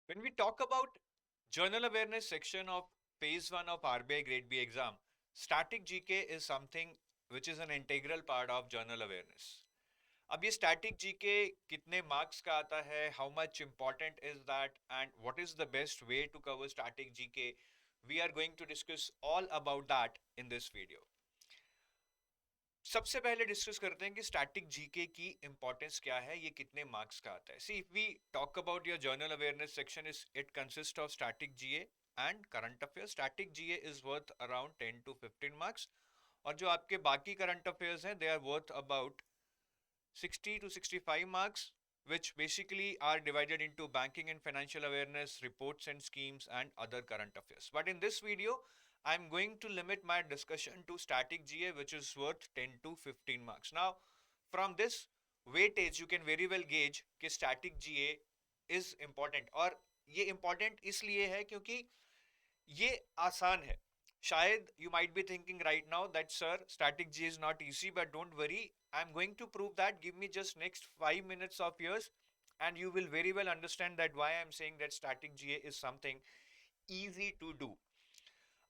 When we talk about journal awareness section of phase 1 of RBI grade B exam, static GK is something which is an integral part of journal awareness. अब ये static GK कितने marks का आता है, how much important is that, and what is the best way to cover static GK, we are going to discuss all about that in this video. सबसे पहले discuss करते हैं कि स्टैटिक जीके की इंपॉर्टेंस क्या है, ये कितने मार्क्स का आता है. See if we talk about your general awareness section is it consist of static GA and current affairs. Static GA is worth around 10 to 15 marks और जो आपके बाकी करंट अफेयर्स हैं they are worth about 60 to 65 marks, which basically are divided into banking and financial awareness, reports and schemes, and other current affairs. But in this video, I'm going to limit my discussion to static GA, which is worth 10 to 15 marks. Now, from this weightage, you can very well gauge कि static GA is important. और ये important इसलिए है क्योंकि ये आसान है. शायद you might be thinking right now that sir, static G is not easy, but don't worry. I'm going to prove that. Give me just next 5 minutes of yours, and you will very well understand that why I'm saying that static GA is something easy to do.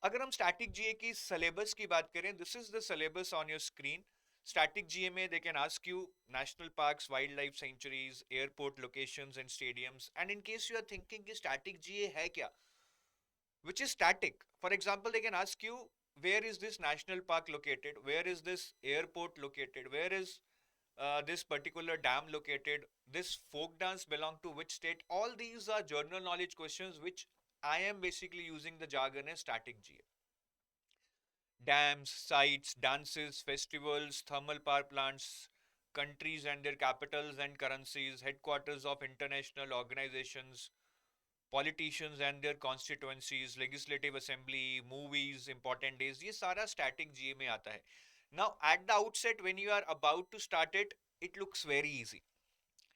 अगर हम static जीए की syllabus की बात करें, this is the syllabus on your screen. Static GA में they can ask you national parks, wildlife sanctuaries, airport locations and stadiums. And in case you are thinking कि static GA है क्या, which is static. For example, they can ask you, where is this national park located? Where is this airport located? Where is this particular dam located? This folk dance belong to which state? All these are journal knowledge questions which I am basically using the jargon as static GA. Dams, sites, dances, festivals, thermal power plants, countries and their capitals and currencies, headquarters of international organizations, politicians and their constituencies, legislative assembly, movies, important days, ये सारा static GA में आता है. Now at the outset when you are about to start it, it looks very easy,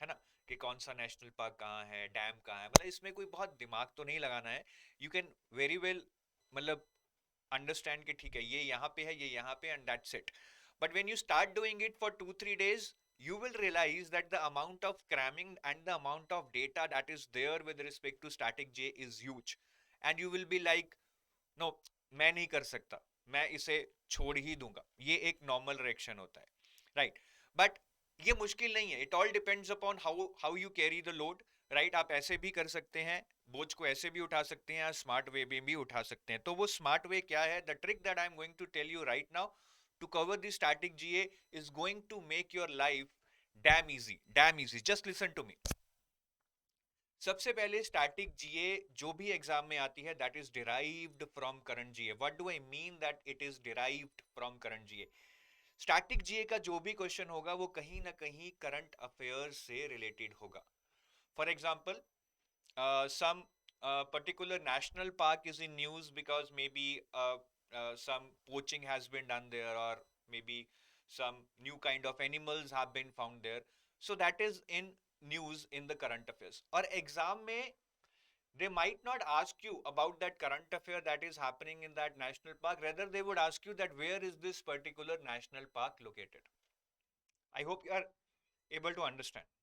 है ना, कि कौन सा नेशनल पार्क कहाँ है, डैम कहाँ है, मतलब इसमें कोई बहुत दिमाग तो नहीं लगाना है. यू कैन वेरी वेल मतलब अंडरस्टैंड कि ठीक है ये यहाँ पे है, ये यहाँ पे, and that's it. But when you start doing it for 2-3 days, you will realize that the amount of cramming and the amount of data that is there with respect to static J is huge. And you will be like, no, मैं नहीं कर सकता, मैं इसे छोड़ ही दूंगा. ये एक नॉर्मल रिएक्शन होता है, राइट. बट ये मुश्किल नहीं है. It all depends upon how you carry the load, right. आप ऐसे भी कर सकते हैं, बोझ को ऐसे भी उठा सकते हैं, स्मार्ट वे में भी उठा सकते हैं. तो वो स्मार्ट वे क्या है, the trick that I am going to tell you right now to cover the static GA is going to make your life damn easy. Damn easy. Just listen to me. सबसे पहले static जीए जो भी exam में आती है that is derived from current GA. What do I mean that it is derived from current GA? Static GA का जो भी क्वेश्चन होगा वो कहीं ना कहीं करंट अफेयर्स से रिलेटेड होगा. For example, some particular national park is in news because maybe some poaching has been done there, or maybe some new kind of animals have been found there. So that is in news in the current affairs. Or exam mein they might not ask you about that current affair that is happening in that national park. Rather, they would ask you that where is this particular national park located. I hope you are able to understand.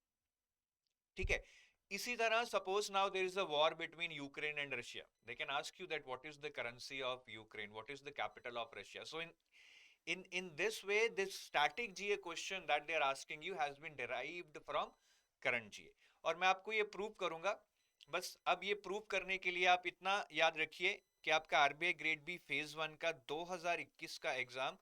ठीक है. इसी तरह suppose now there is a war between Ukraine and Russia. They can ask you that what is the currency of Ukraine, what is the capital of Russia. So in this way, this static GA question that they are asking you has been derived from current GA. और मैं आपको ये prove करूंगा. बस अब ये prove करने के लिए आप इतना याद रखिए कि आपका आरबीआई ग्रेड बी फेज 1 का 2021 का एग्जाम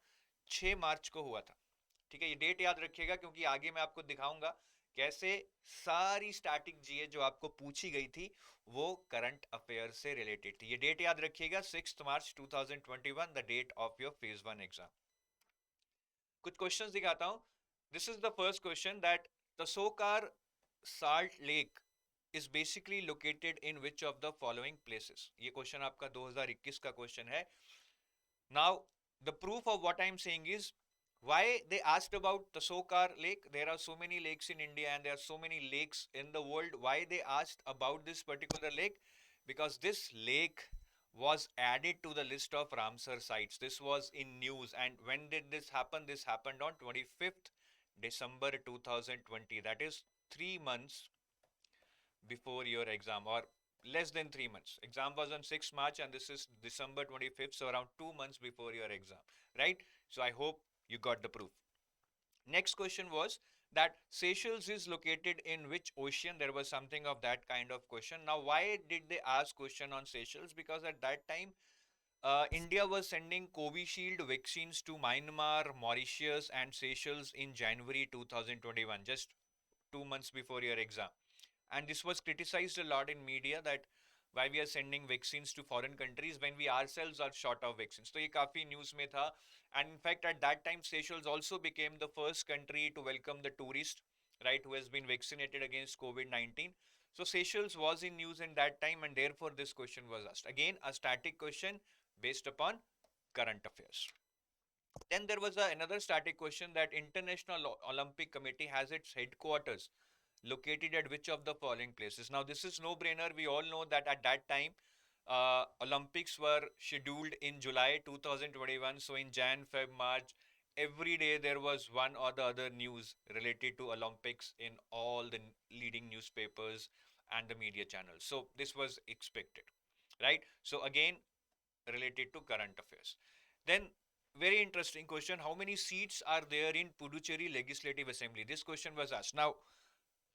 6 मार्च को हुआ था. ठीक है, ये डेट याद रखिएगा क्योंकि आगे मैं आपको दिखाऊंगा कैसे सारी स्टैटिक जीए जो आपको पूछी गई थी वो करंट अफेयर से रिलेटेड थी. ये डेट याद रखिएगा, 6 March 2021, the date of your phase 1 exam. कुछ क्वेश्चंस दिखाता हूं. This is the first question that the Tso Kar salt lake is basically located in which of the following places. ये क्वेश्चन आपका 2021 का क्वेश्चन है. Now the proof of what I am saying is why they asked about the Sokar lake. There are so many lakes in India and there are so many lakes in the world. Why they asked about this particular lake? Because this lake was added to the list of Ramsar sites. This was in news. And when did this happen? This happened on 25th December 2020. That is 3 months before your exam, or less than 3 months. Exam was on 6th March and this is December 25th, so around 2 months before your exam, right? So I hope you got the proof. Next question was that Seychelles is located in which ocean? There was something of that kind of question. Now, why did they ask question on Seychelles? Because at that time, India was sending Covishield vaccines to Myanmar, Mauritius, and Seychelles in January 2021, just 2 months before your exam. And this was criticized a lot in media that why we are sending vaccines to foreign countries when we ourselves are short of vaccines. So ये काफी news में था. And in fact, at that time, Seychelles also became the first country to welcome the tourist, right, who has been vaccinated against COVID-19. So Seychelles was in news in that time, and therefore this question was asked. Again, a static question based upon current affairs. Then there was another static question that International Olympic Committee has its headquarters located at which of the following places? Now, this is no brainer. We all know that at that time, Olympics were scheduled in July 2021. So, in Jan, Feb, March, every day there was one or the other news related to Olympics in all the leading newspapers and the media channels. So, this was expected, right? So, again, related to current affairs. Then very interesting question, how many seats are there in Puducherry Legislative Assembly? This question was asked. Now,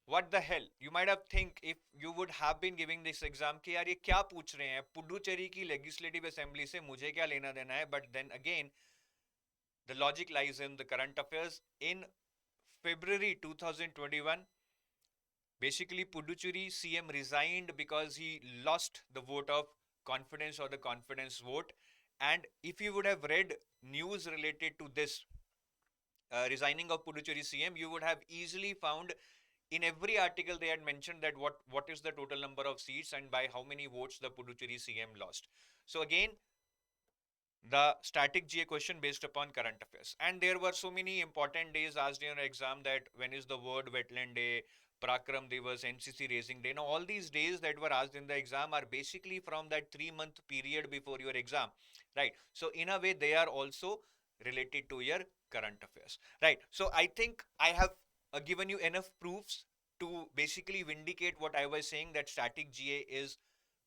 what the hell, you might have think if you would have been giving this exam कि यार ये क्या पूछ रहे हैं पुडुचेरी की legislative assembly से मुझे क्या लेना देना है. But then again, the logic lies in the current affairs. In February 2021, basically Puducherry CM resigned because he lost the vote of confidence or the confidence vote. And if you would have read news related to this resigning of Puducherry CM, you would have easily found in every article they had mentioned that what is the total number of seats and by how many votes the Puducherry CM lost. So again, the static GA question based upon current affairs. And there were so many important days asked in your exam that when is the World Wetland Day, Prakram Divas, NCC Racing Day. Now all these days that were asked in the exam are basically from that 3 month period before your exam, right? So in a way they are also related to your current affairs, right? So I think I have given you enough proofs to basically vindicate what I was saying, that static GA is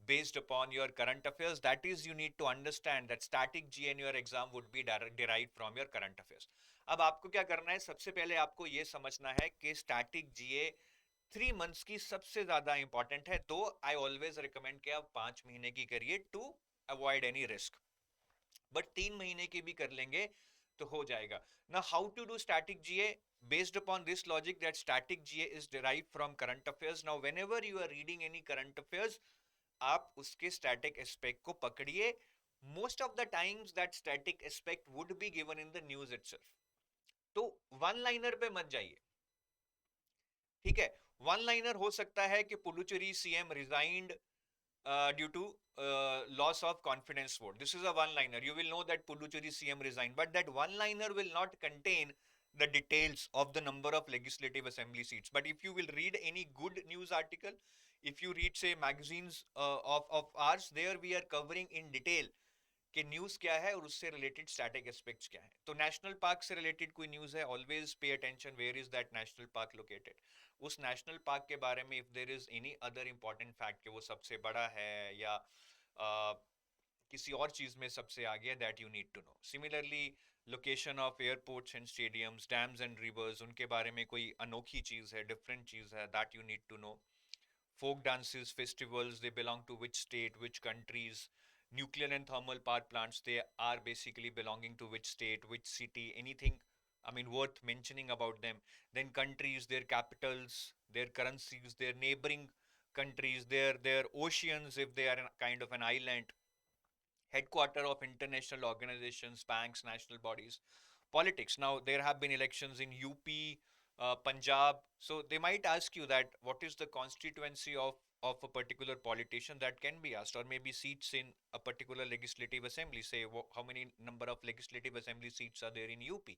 based upon your current affairs. That is, you need to understand that static GA in your exam would be derived from your current affairs. अब आपको क्या करना है, सबसे पहले आपको ये समझना है कि स्टैटिक जीए 3 मंथ्स की सबसे ज्यादा इंपॉर्टेंट है. तो आई ऑलवेज रिकमेंड कि आप 5 महीने की करिए to avoid any risk. But 3 महीने की भी कर लेंगे तो हो जाएगा. Now, how to do static GA? Based upon this logic that static GA is derived from current affairs. Now, whenever you are reading any current affairs, आप उसके static aspect को पकड़िए. Most of the times that static aspect would be given in the news itself. तो one liner पे मत जाइए, ठीक है. वन लाइनर हो सकता है कि Puducherry CM resigned due to loss of confidence vote. This is a one-liner. You will know that Puducherry CM resigned, but that one-liner will not contain the details of the number of legislative assembly seats. But if you will read any good news article, if you read say magazines of ours, there we are covering in detail कि news क्या है और उससे related static aspects क्या है. तो national park से related कोई न्यूज है, always pay attention where is that national park located. उस नेशनल पार्क के बारे में if there is any other important fact कि वो सबसे बड़ा है या किसी और चीज में सबसे आगे है, that you need to know. Similarly location of airports and stadiums, dams and rivers, उनके बारे में कोई अनोखी चीज है, डिफरेंट चीज है, that you need to know. Folk dances, festivals, they belong to which state, which countries. Nuclear and thermal power plants, they are basically belonging to which state, which city, anything, I mean, worth mentioning about them. Then countries, their capitals, their currencies, their neighboring countries, their oceans, if they are kind of an island, headquarter of international organizations, banks, national bodies, politics. Now, there have been elections in UP, Punjab. So they might ask you that what is the constituency of a particular politician, that can be asked, or maybe seats in a particular legislative assembly. Say how many number of legislative assembly seats are there in UP.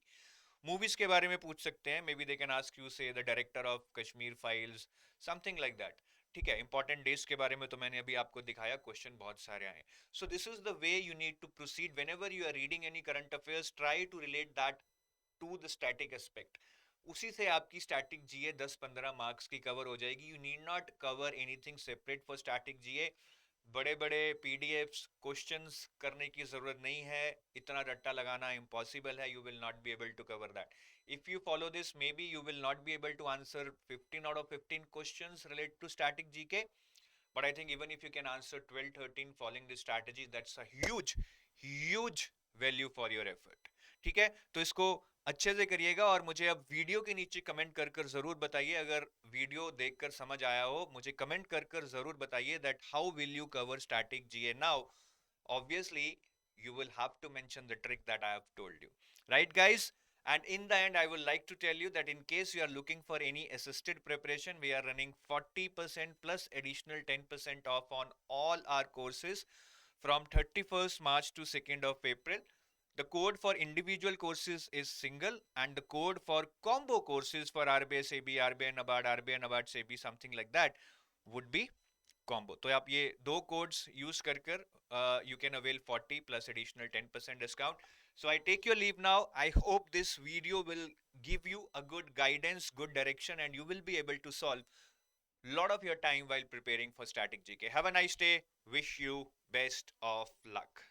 Movies के बारे में पूछ सकते हैं. Maybe they can ask you say the director of Kashmir Files, something like that. ठीक है. Important days के बारे में तो मैंने अभी आपको दिखाया. Question बहुत सारे आए. So this is the way you need to proceed whenever you are reading any current affairs. Try to relate that to the static aspect. उसी से आपकी स्टैटिक जीए 10-15 मार्क्स की कवर हो जाएगी. You need not cover anything separate for static GA. बड़े बड़े PDFs questions करने की जरूरत नहीं है. इतना रट्टा लगाना इम्पॉसिबल है. You will not be able to cover that. If you follow this, maybe you will not be able to answer 15 out of 15 questions related to static gk, but I think even if you can answer 12-13 following this strategy, that's a huge value for your effort. ठीक है, तो इसको अच्छे से करिएगा. और मुझे अब वीडियो के नीचे कमेंट कर कर जरूर बताइए, अगर वीडियो देखकर समझ आया हो मुझे कमेंट कर कर जरूर बताइए that how will you cover static GA now. Obviously you will have to mention the trick that I have told you, right guys? And in the end, I would like to tell you that in case you are looking for any assisted preparation, we are running 40% plus additional 10% off on all our courses from 31st March to 2nd of April. The code for individual courses is single, and the code for combo courses for RBI SEBI, RBI NABARD, RBI NABARD SEBI, something like that, would be combo. तो आप ये दो codes use कर you can avail 40 plus additional 10% discount. So I take your leave now. I hope this video will give you a good guidance, good direction, and you will be able to solve a lot of your time while preparing for static GK. Have a nice day. Wish you best of luck.